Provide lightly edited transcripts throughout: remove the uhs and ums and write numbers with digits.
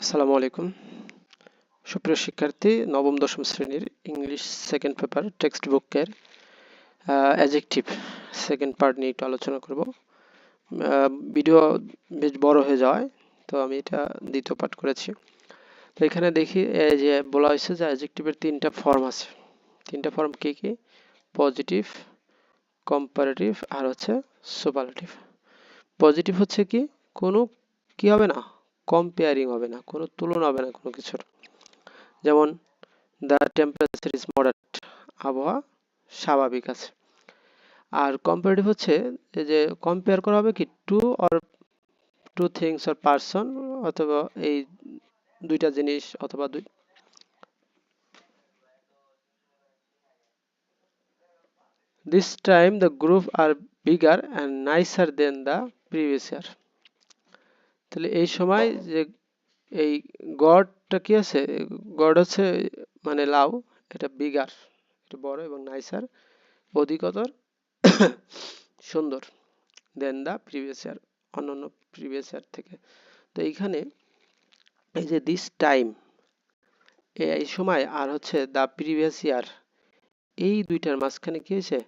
আসসালামু আলাইকুম সুপ্রিয় শিক্ষার্থী নবম দশম শ্রেণীর ইংলিশ সেকেন্ড পেপার টেক্সট বুকের অ্যাডজেক্টিভ সেকেন্ড পার্ট নিয়ে একটু আলোচনা করব। ভিডিও বেশ বড় হয়ে যাওয়ায় তো আমি এটা দ্বিতীয় পার্ট করেছি। তো এখানে দেখি এই যে বলা হয়েছে যে অ্যাডজেক্টিভের তিনটা ফর্ম আছে। তিনটা ফর্ম কি কি? পজিটিভ, কম্পারেটিভ আর হচ্ছে সুপারলেটিভ। পজিটিভ হচ্ছে কি কোনো কি হবে না, কম্পেয়ারিং হবে না, কোনো তুলনা হবে না কোনো কিছুর। যেমন দ্য টেম্পারেচার ইজ মডারেট, আবহাওয়া স্বাভাবিক আছে। আর কম্পারেটিভ হচ্ছে এই যে কম্পেয়ার করা হবে কি টু থিংস অর পারসন, অথবা এই দুইটা জিনিস অথবা this time the group are bigger and nicer than the previous year. তাহলে এই সময় যে এই গডটা কি আছে, গড হচ্ছে মানে লাউ, এটা বিগার, এটা বড়, এবং নাইসার অধিকতর সুন্দর, দেন দা প্রিভিয়াস ইয়ার, অন্যান্য প্রিভিয়াস ইয়ার থেকে। তো এইখানে এই যে দিস টাইম, এই সময়, আর হচ্ছে দা প্রিভিয়াস ইয়ার, এই দুইটার মাঝখানে কি হয়েছে,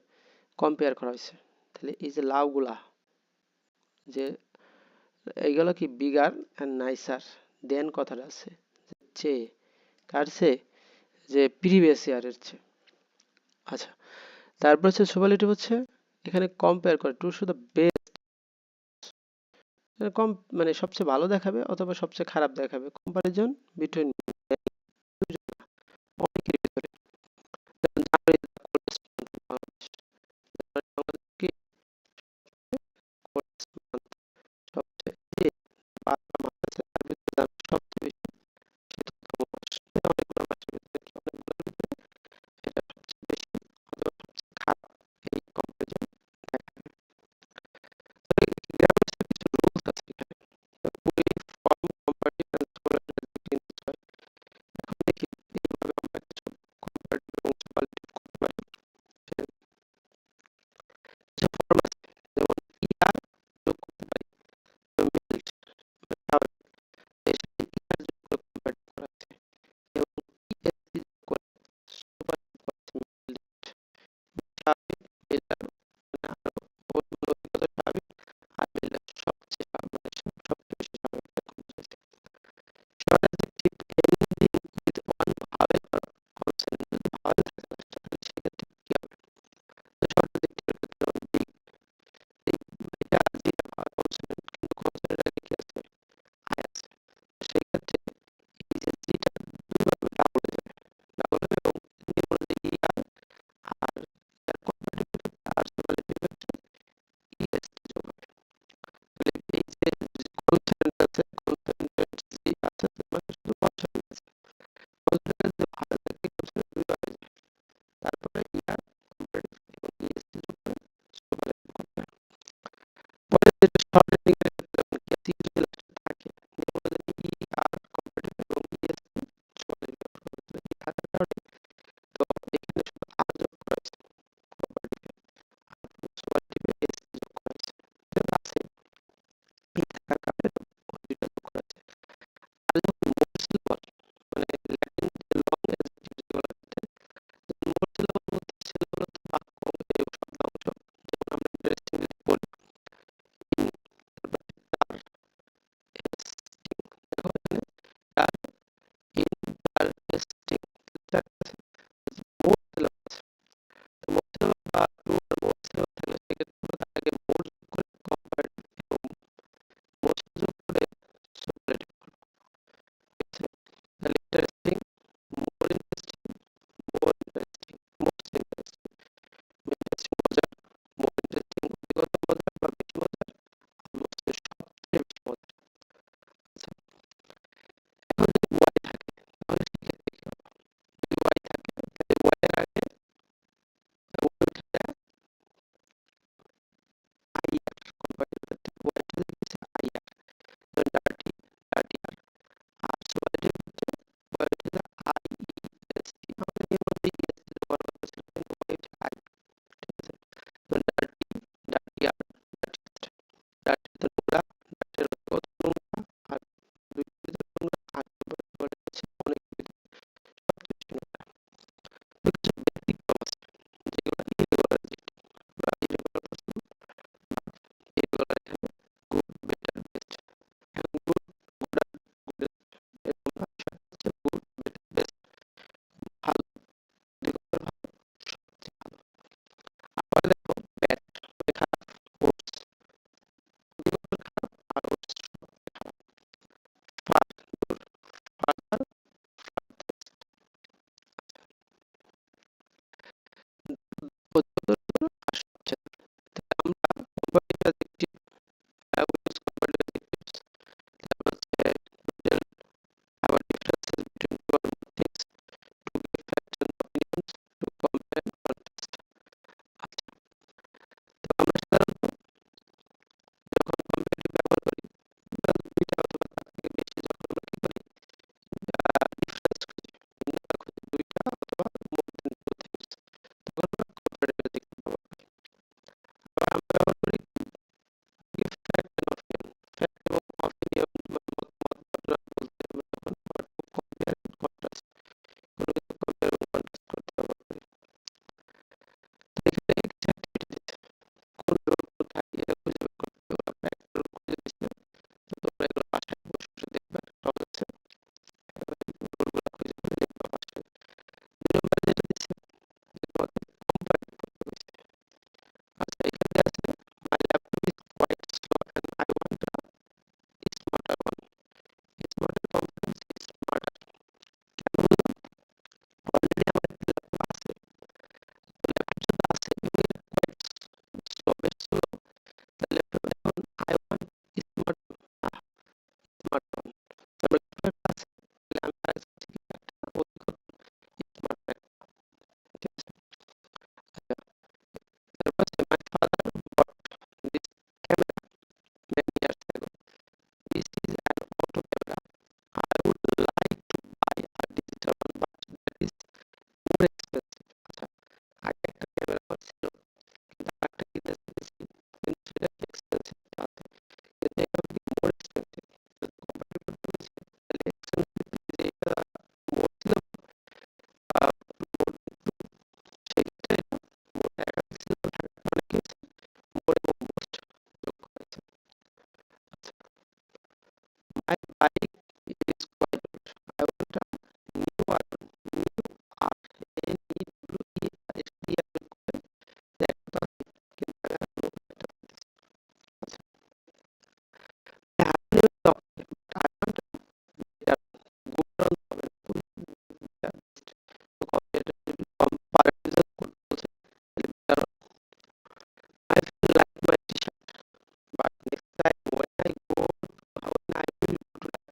কম্পেয়ার করা হয়েছে। তাহলে এই যে লাউগুলা, যে এইগুলো কি বিগার অ্যান্ড নাইসার দেন কথাটা আছে, চেয়ে, কার চেয়ে, যে প্রিভিয়াস ইয়ারের চেয়ে। আচ্ছা, তারপর হচ্ছে সুপারলেটিভ হচ্ছে এখানে কম্পেয়ার করে টু শুধু বেস্ট, কম মানে সবচেয়ে ভালো দেখাবে অথবা সবচেয়ে খারাপ দেখাবে, কম্পারিজন বিটুইন অনেকের ভিতরে। যেমন জানুয়ারি the coldest month in Bangladesh. জানুয়ারি বাংলাদেশকে coldest month, সবচেয়ে যে 12টা মাস আছে তার ভিতরে জানুয়ারি সবচেয়ে বেশি শীতলতম মাস। অনেকগুলো মাসের ভিতরে কি অনেকগুলোর ভিতরে এটা সবচেয়ে বেশি অথবা সবচেয়ে খারাপ, এই কম্পারিজন দেখাবে। তো গ্রামার কিছু রুলস আছে এখানে। We form comparative and superlative adjectives in this way. Smartphone. তারপরে একটা আছে, আমি আরেকটা হচ্ছে কি একটা অধিকতর স্মার্টফোন, ঠিক আছে? আচ্ছা, তারপর হচ্ছে my father bot this camera many years ago. This is an auto camera. I would like to buy a digital one, but that is more expensive. আচ্ছা, আগে একটা ক্যামেরা আমার ছিল, কিন্তু আরেকটা কিনতে চাইতেছি, কিন্তু সেটা এক্সপেন্সিভ আছে, কিন্তু এটা হচ্ছে মোর এক্সপেন্সিভ। যদি কোম্পানি করতে বলছে, তাহলে এক্সপেন্সিভ যে এটা মোর ছিল, মোর কিন্তু সেক্ষেত্রে এটা মোর টাকা ছিল, থাকার কারণে কি হচ্ছে মোর এবং মোস্ট যোগ করেছে। আচ্ছা, my bike is quite old. I want a new one, new RNEWERSDR করে একটা আছে, কিন্তু আমি আর নতুন একটা চাইতেছি। আচ্ছা, I have new document, but I want a better good run হবে না, তুমি better best তো কপি এটা যদি comparison করতে বলছে, তাহলে better I feel like my t-shirt, but next time when I will go to